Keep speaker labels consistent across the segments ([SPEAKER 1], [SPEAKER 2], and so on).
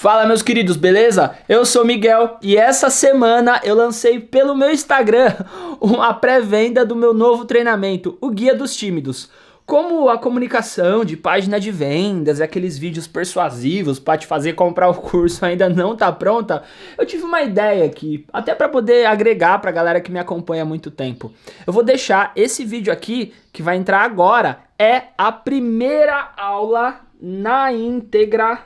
[SPEAKER 1] Fala, meus queridos, beleza? Eu sou o Miguel e essa semana eu lancei pelo meu Instagram uma pré-venda do meu novo treinamento, o Guia dos Tímidos. Como a comunicação de página de vendas e aqueles vídeos persuasivos para te fazer comprar o curso ainda não tá pronta, eu tive uma ideia aqui, até para poder agregar para a galera que me acompanha há muito tempo. Eu vou deixar esse vídeo aqui, que vai entrar agora, é a primeira aula na íntegra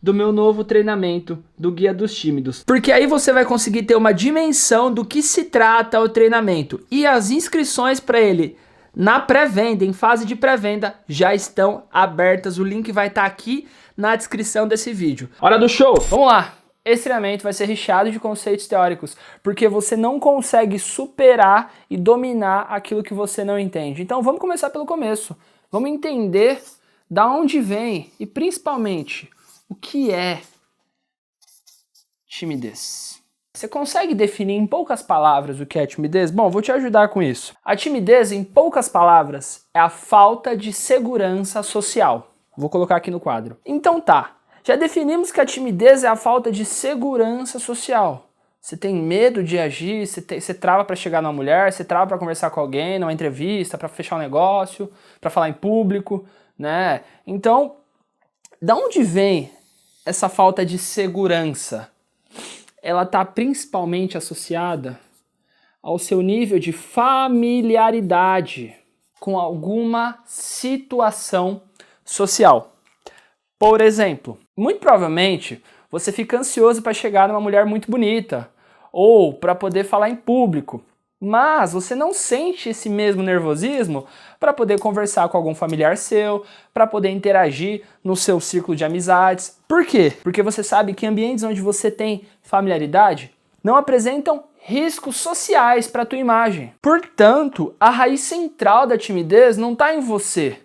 [SPEAKER 1] do meu novo treinamento do Guia dos Tímidos. Porque aí você vai conseguir ter uma dimensão do que se trata o treinamento. E as inscrições para ele na pré-venda, em fase de pré-venda, já estão abertas. O link vai estar aqui na descrição desse vídeo. Hora do show! Vamos lá! Esse treinamento vai ser recheado de conceitos teóricos, porque você não consegue superar e dominar aquilo que você não entende. Então vamos começar pelo começo. Vamos entender da onde vem e principalmente o que é timidez. Você consegue definir em poucas palavras o que é timidez? Bom, vou te ajudar com isso. A timidez, em poucas palavras, é a falta de segurança social. Vou colocar aqui no quadro. Então tá, já definimos que a timidez é a falta de segurança social. Você tem medo de agir, você trava para chegar numa mulher, você trava para conversar com alguém, numa entrevista, para fechar um negócio, para falar em público, né? Então, da onde vem essa falta de segurança? Ela está principalmente associada ao seu nível de familiaridade com alguma situação social. Por exemplo, muito provavelmente você fica ansioso para chegar numa mulher muito bonita ou para poder falar em público, mas você não sente esse mesmo nervosismo para poder conversar com algum familiar seu, para poder interagir no seu círculo de amizades. Por quê? Porque você sabe que ambientes onde você tem familiaridade não apresentam riscos sociais para a tua imagem. Portanto, a raiz central da timidez não está em você,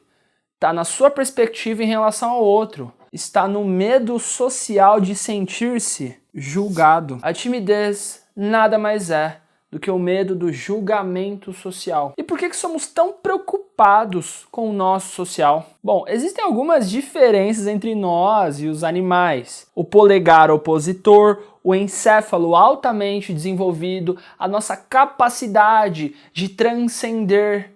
[SPEAKER 1] está na sua perspectiva em relação ao outro, está no medo social de sentir-se julgado. A timidez nada mais é do que o medo do julgamento social. E por que somos tão preocupados com o nosso social? Bom, existem algumas diferenças entre nós e os animais. O polegar opositor, o encéfalo altamente desenvolvido, a nossa capacidade de transcender,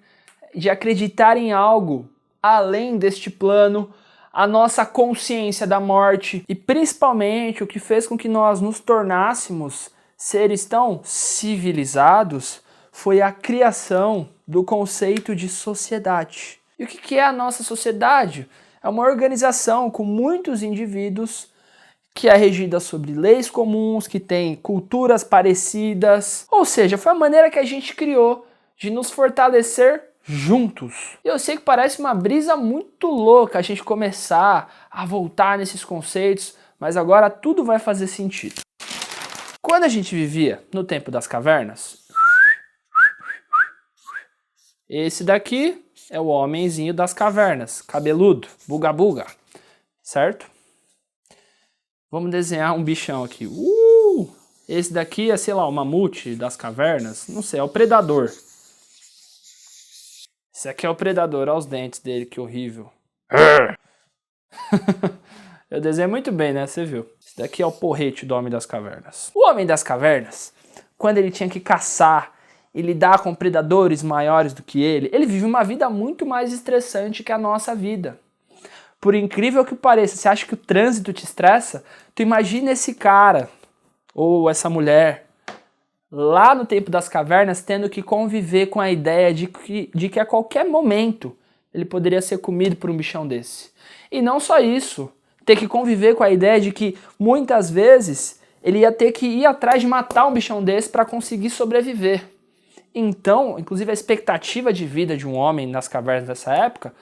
[SPEAKER 1] de acreditar em algo além deste plano, a nossa consciência da morte e principalmente o que fez com que nós nos tornássemos seres tão civilizados foi a criação do conceito de sociedade. E o que é a nossa sociedade? É uma organização com muitos indivíduos que é regida sobre leis comuns, que tem culturas parecidas, ou seja, foi a maneira que a gente criou de nos fortalecer juntos. Eu sei que parece uma brisa muito louca a gente começar a voltar nesses conceitos, mas agora tudo vai fazer sentido. Quando a gente vivia no tempo das cavernas, esse daqui é o homenzinho das cavernas, cabeludo, buga-buga, certo? Vamos desenhar um bichão aqui. Esse daqui é, sei lá, o mamute das cavernas, não sei, é o predador. Esse aqui é o predador, olha os dentes dele, que horrível. Eu desenho muito bem, né? Você viu? Esse daqui é o porrete do Homem das Cavernas. O Homem das Cavernas, quando ele tinha que caçar e lidar com predadores maiores do que ele vive uma vida muito mais estressante que a nossa vida. Por incrível que pareça, você acha que o trânsito te estressa? Tu imagina esse cara, ou essa mulher, lá no tempo das cavernas, tendo que conviver com a ideia de que a qualquer momento ele poderia ser comido por um bichão desse. E não só isso, ter que conviver com a ideia de que muitas vezes ele ia ter que ir atrás de matar um bichão desse para conseguir sobreviver. Então, inclusive a expectativa de vida de um homem nas cavernas dessa época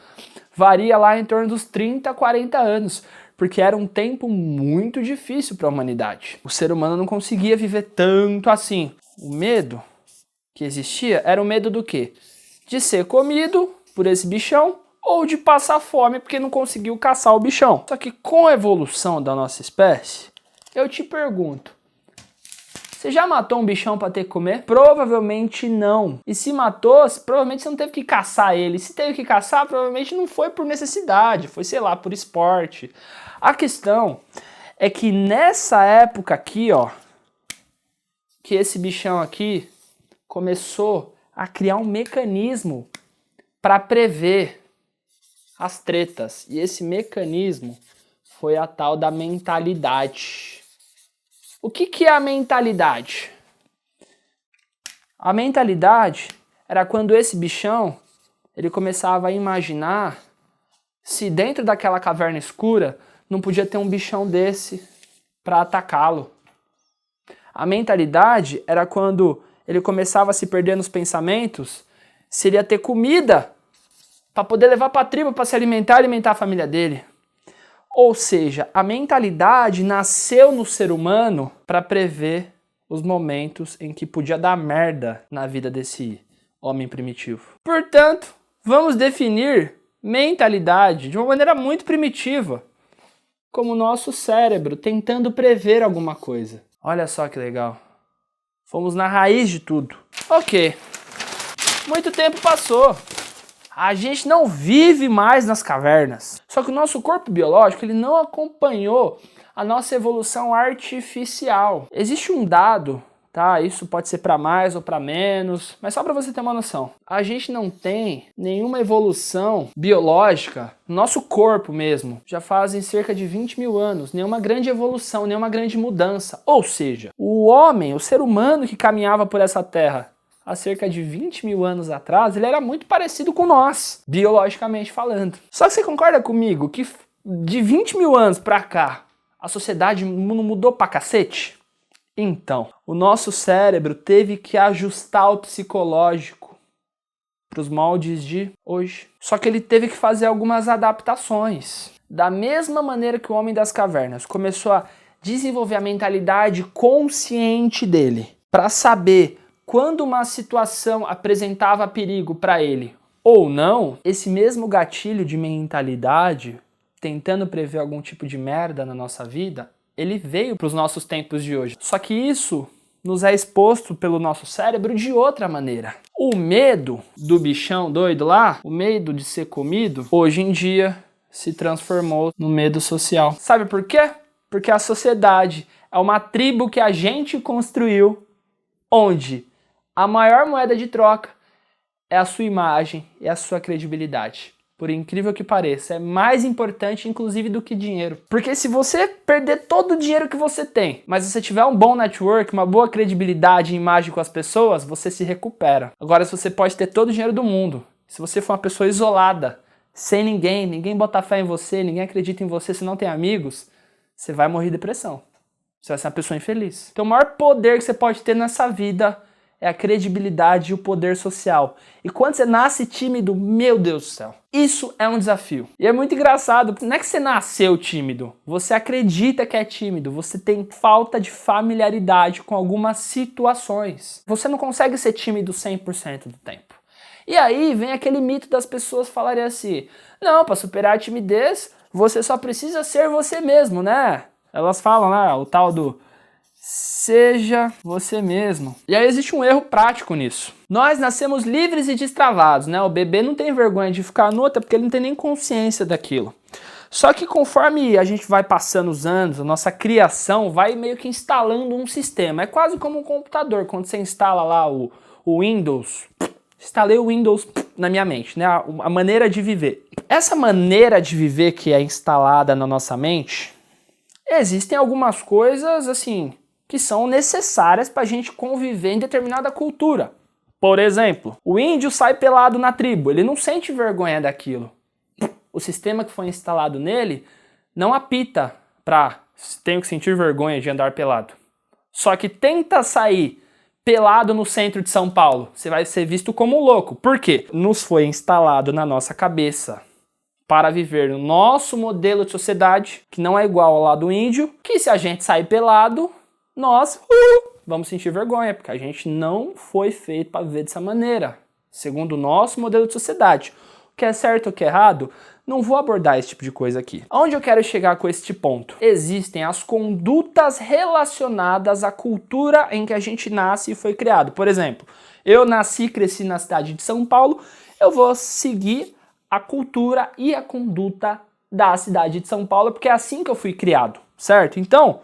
[SPEAKER 1] varia lá em torno dos 30 a 40 anos, porque era um tempo muito difícil para a humanidade. O ser humano não conseguia viver tanto assim. O medo que existia era o medo do quê? De ser comido por esse bichão ou de passar fome porque não conseguiu caçar o bichão. Só que com a evolução da nossa espécie, eu te pergunto, você já matou um bichão para ter que comer? Provavelmente não. E se matou, provavelmente você não teve que caçar ele. Se teve que caçar, provavelmente não foi por necessidade, foi, sei lá, por esporte. A questão é que nessa época aqui, ó, que esse bichão aqui começou a criar um mecanismo para prever as tretas. E esse mecanismo foi a tal da mentalidade. O que é a mentalidade? A mentalidade era quando esse bichão ele começava a imaginar se dentro daquela caverna escura não podia ter um bichão desse para atacá-lo. A mentalidade era quando ele começava a se perder nos pensamentos, se ele ia ter comida para poder levar para a tribo para se alimentar e alimentar a família dele. Ou seja, a mentalidade nasceu no ser humano para prever os momentos em que podia dar merda na vida desse homem primitivo. Portanto, vamos definir mentalidade de uma maneira muito primitiva, como o nosso cérebro tentando prever alguma coisa. Olha só que legal. Fomos na raiz de tudo. Ok. Muito tempo passou. A gente não vive mais nas cavernas. Só que o nosso corpo biológico ele não acompanhou a nossa evolução artificial. Existe um dado, tá? Isso pode ser para mais ou para menos, mas só para você ter uma noção. A gente não tem nenhuma evolução biológica, nosso corpo mesmo, já fazem cerca de 20 mil anos, nenhuma grande evolução, nenhuma grande mudança. Ou seja, o homem, o ser humano que caminhava por essa terra há cerca de 20 mil anos atrás, ele era muito parecido com nós, biologicamente falando. Só que você concorda comigo que de 20 mil anos pra cá, a sociedade não mudou pra cacete? Então, o nosso cérebro teve que ajustar o psicológico para os moldes de hoje. Só que ele teve que fazer algumas adaptações. Da mesma maneira que o homem das cavernas começou a desenvolver a mentalidade consciente dele para saber quando uma situação apresentava perigo para ele ou não, esse mesmo gatilho de mentalidade, tentando prever algum tipo de merda na nossa vida, ele veio para os nossos tempos de hoje. Só que isso nos é exposto pelo nosso cérebro de outra maneira. O medo do bichão doido lá, o medo de ser comido, hoje em dia se transformou no medo social. Sabe por quê? Porque a sociedade é uma tribo que a gente construiu, onde a maior moeda de troca é a sua imagem e a sua credibilidade. Por incrível que pareça, é mais importante inclusive do que dinheiro. Porque se você perder todo o dinheiro que você tem, mas você tiver um bom network, uma boa credibilidade e imagem com as pessoas, você se recupera. Agora, se você pode ter todo o dinheiro do mundo, se você for uma pessoa isolada, sem ninguém bota fé em você, ninguém acredita em você, se não tem amigos, você vai morrer de depressão. Você vai ser uma pessoa infeliz. Então o maior poder que você pode ter nessa vida é a credibilidade e o poder social. E quando você nasce tímido, meu Deus do céu, isso é um desafio. E é muito engraçado, porque não é que você nasceu tímido, você acredita que é tímido, você tem falta de familiaridade com algumas situações. Você não consegue ser tímido 100% do tempo. E aí vem aquele mito das pessoas falarem assim, não, para superar a timidez, você só precisa ser você mesmo, né? Elas falam lá, o tal do seja você mesmo. E aí existe um erro prático nisso. Nós nascemos livres e destravados, né? O bebê não tem vergonha de ficar nu, até porque ele não tem nem consciência daquilo. Só que conforme a gente vai passando os anos, a nossa criação vai meio que instalando um sistema. É quase como um computador, quando você instala lá o Windows. Instalei o Windows na minha mente, né? A maneira de viver. Essa maneira de viver que é instalada na nossa mente, existem algumas coisas, assim, que são necessárias para a gente conviver em determinada cultura. Por exemplo, o índio sai pelado na tribo, ele não sente vergonha daquilo. O sistema que foi instalado nele não apita para tenho que sentir vergonha de andar pelado. Só que tenta sair pelado no centro de São Paulo, você vai ser visto como um louco. Por quê? Nos foi instalado na nossa cabeça para viver no nosso modelo de sociedade, que não é igual ao lá do índio, que se a gente sair pelado, nós vamos sentir vergonha, porque a gente não foi feito para viver dessa maneira, segundo o nosso modelo de sociedade. O que é certo ou o que é errado, não vou abordar esse tipo de coisa aqui. Aonde eu quero chegar com este ponto? Existem as condutas relacionadas à cultura em que a gente nasce e foi criado. Por exemplo, eu nasci e cresci na cidade de São Paulo, eu vou seguir a cultura e a conduta da cidade de São Paulo, porque é assim que eu fui criado. certo? Então,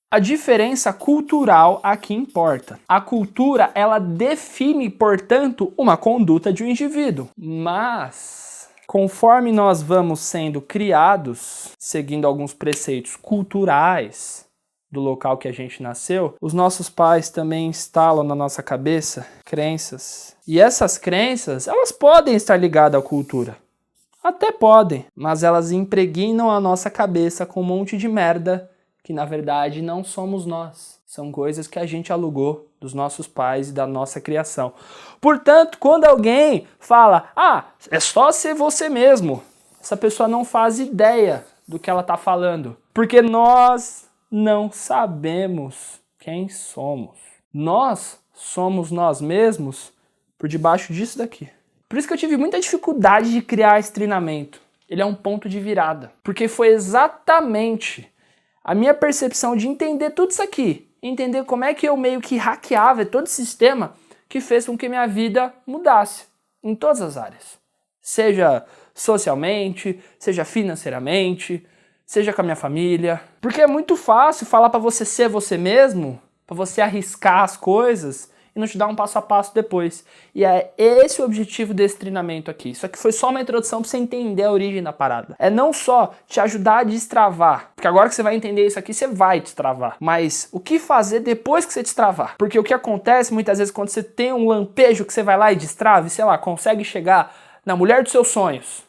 [SPEAKER 1] a diferença cultural aqui importa. A cultura, ela define, portanto, uma conduta de um indivíduo. Mas, conforme nós vamos sendo criados, seguindo alguns preceitos culturais do local que a gente nasceu, os nossos pais também instalam na nossa cabeça crenças. E essas crenças, elas podem estar ligadas à cultura. Até podem, mas elas impregnam a nossa cabeça com um monte de merda que na verdade não somos nós. São coisas que a gente alugou dos nossos pais e da nossa criação. Portanto, quando alguém fala, é só ser você mesmo, essa pessoa não faz ideia do que ela está falando. Porque nós não sabemos quem somos. Nós somos nós mesmos por debaixo disso daqui. Por isso que eu tive muita dificuldade de criar esse treinamento. Ele é um ponto de virada. Porque foi exatamente a minha percepção de entender tudo isso aqui, entender como é que eu meio que hackeava todo esse sistema que fez com que minha vida mudasse em todas as áreas. Seja socialmente, seja financeiramente, seja com a minha família. Porque é muito fácil falar para você ser você mesmo, para você arriscar as coisas e não te dar um passo a passo depois. E é esse o objetivo desse treinamento aqui. Isso aqui foi só uma introdução para você entender a origem da parada. É não só te ajudar a destravar, porque agora que você vai entender isso aqui, você vai destravar. Mas o que fazer depois que você destravar? Porque o que acontece muitas vezes quando você tem um lampejo que você vai lá e destrava, e sei lá, consegue chegar na mulher dos seus sonhos.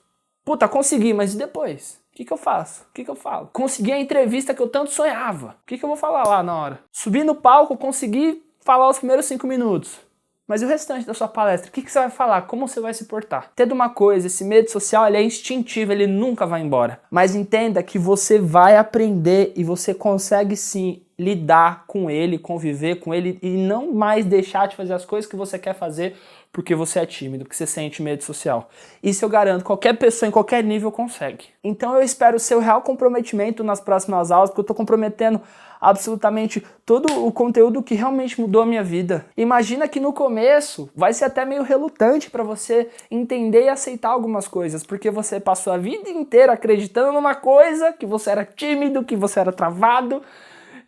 [SPEAKER 1] Puta, consegui, mas e depois? O que eu faço? O que eu falo? Consegui a entrevista que eu tanto sonhava. O que eu vou falar lá na hora? Subi no palco, consegui falar os primeiros 5 minutos. Mas e o restante da sua palestra? O que você vai falar? Como você vai se portar? Entenda uma coisa, esse medo social ele é instintivo, ele nunca vai embora. Mas entenda que você vai aprender e você consegue sim lidar com ele, conviver com ele e não mais deixar de fazer as coisas que você quer fazer porque você é tímido, porque você sente medo social. Isso eu garanto, qualquer pessoa em qualquer nível consegue. Então eu espero o seu real comprometimento nas próximas aulas, porque eu estou comprometendo absolutamente todo o conteúdo que realmente mudou a minha vida. Imagina que no começo vai ser até meio relutante para você entender e aceitar algumas coisas, porque você passou a vida inteira acreditando numa coisa, que você era tímido, que você era travado,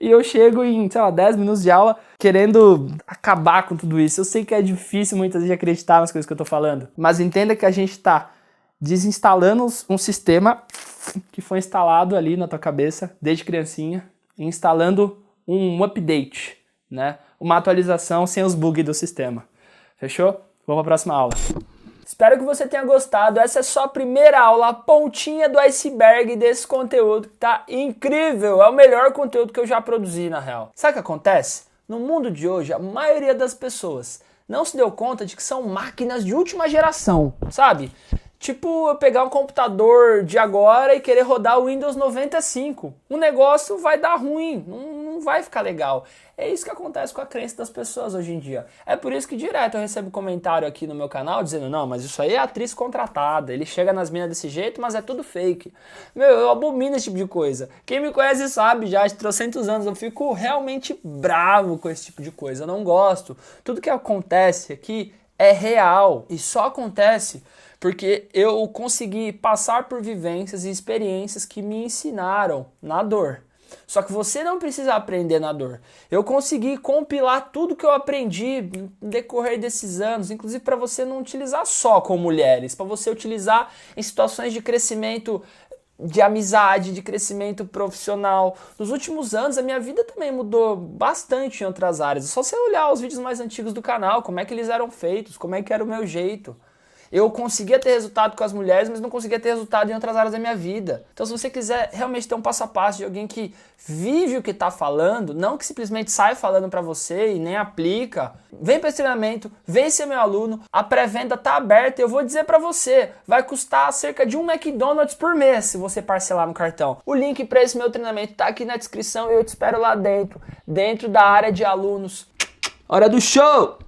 [SPEAKER 1] e eu chego em, sei lá, 10 minutos de aula querendo acabar com tudo isso. Eu sei que é difícil muitas vezes acreditar nas coisas que eu tô falando, mas entenda que a gente tá desinstalando um sistema que foi instalado ali na tua cabeça desde criancinha, e instalando um update, né? Uma atualização sem os bugs do sistema. Fechou? Vamos para a próxima aula. Espero que você tenha gostado. Essa é só a primeira aula, a pontinha do iceberg desse conteúdo que tá incrível. É o melhor conteúdo que eu já produzi, na real. Sabe o que acontece? No mundo de hoje, a maioria das pessoas não se deu conta de que são máquinas de última geração, sabe? Tipo eu pegar um computador de agora e querer rodar o Windows 95. O negócio vai dar ruim, não vai ficar legal. É isso que acontece com a crença das pessoas hoje em dia. É por isso que direto eu recebo comentário aqui no meu canal dizendo não, mas isso aí é atriz contratada, ele chega nas minas desse jeito, mas é tudo fake. Meu, eu abomino esse tipo de coisa. Quem me conhece sabe já, de 300 anos, eu fico realmente bravo com esse tipo de coisa, eu não gosto. Tudo que acontece aqui é real e só acontece porque eu consegui passar por vivências e experiências que me ensinaram na dor. Só que você não precisa aprender na dor. Eu consegui compilar tudo que eu aprendi no decorrer desses anos, inclusive para você não utilizar só com mulheres, para você utilizar em situações de crescimento de amizade, de crescimento profissional. Nos últimos anos a minha vida também mudou bastante em outras áreas. É só você olhar os vídeos mais antigos do canal, como é que eles eram feitos, como é que era o meu jeito. Eu conseguia ter resultado com as mulheres, mas não conseguia ter resultado em outras áreas da minha vida. Então se você quiser realmente ter um passo a passo de alguém que vive o que está falando, não que simplesmente sai falando para você e nem aplica, vem para esse treinamento, vem ser meu aluno, a pré-venda está aberta e eu vou dizer para você, vai custar cerca de um McDonald's por mês se você parcelar no cartão. O link para esse meu treinamento está aqui na descrição e eu te espero lá dentro da área de alunos. Hora do show!